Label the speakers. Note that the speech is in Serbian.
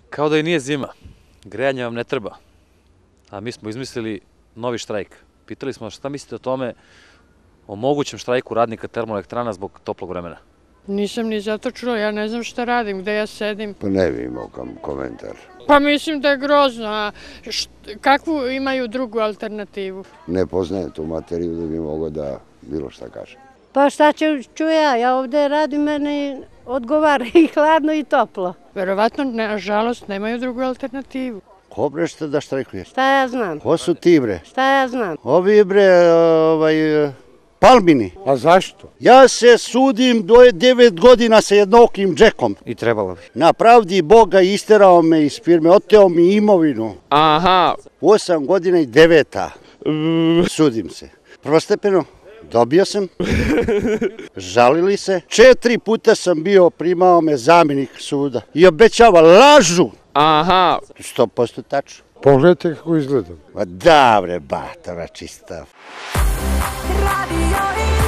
Speaker 1: Kao da i nije zima, grejanje vam ne treba, a mi smo izmislili novi štrajk. Pitali smo šta mislite o tome, o mogućem štrajku radnika termoelektrana zbog toplog vremena.
Speaker 2: Nisam ni zato čula, ja ne znam šta radim, gde ja sedim.
Speaker 3: Pa ne bi imao komentar.
Speaker 2: Pa mislim da je grozno, a kakvu imaju drugu alternativu?
Speaker 3: Ne poznajem tu materiju da bi mogao da bilo šta kažem.
Speaker 4: Pa šta ću ja ovde radim, meni odgovara i hladno i toplo.
Speaker 2: Verovatno, nažalost, nemaju drugu alternativu.
Speaker 3: Ko bre što da štrajkuješ?
Speaker 4: Šta ja znam?
Speaker 3: Ko su ti bre?
Speaker 4: Šta ja znam?
Speaker 3: Ovi bre, Palmini.
Speaker 5: A zašto?
Speaker 3: Ja se sudim 9 godina sa jednokim džekom.
Speaker 5: I trebalo bi.
Speaker 3: Na pravdi Boga isterao me iz firme, oteo mi imovinu.
Speaker 5: Aha.
Speaker 3: 8 godina i 9. Sudim se. Prvostepeno. Dobio sam, žalili se, 4 puta sam bio, primao me zamjenik suda i obećava, lažu.
Speaker 5: Aha.
Speaker 3: 100% tačno.
Speaker 5: Pogledajte kako izgledam.
Speaker 3: Ma da bre, batara čista.
Speaker 6: Radio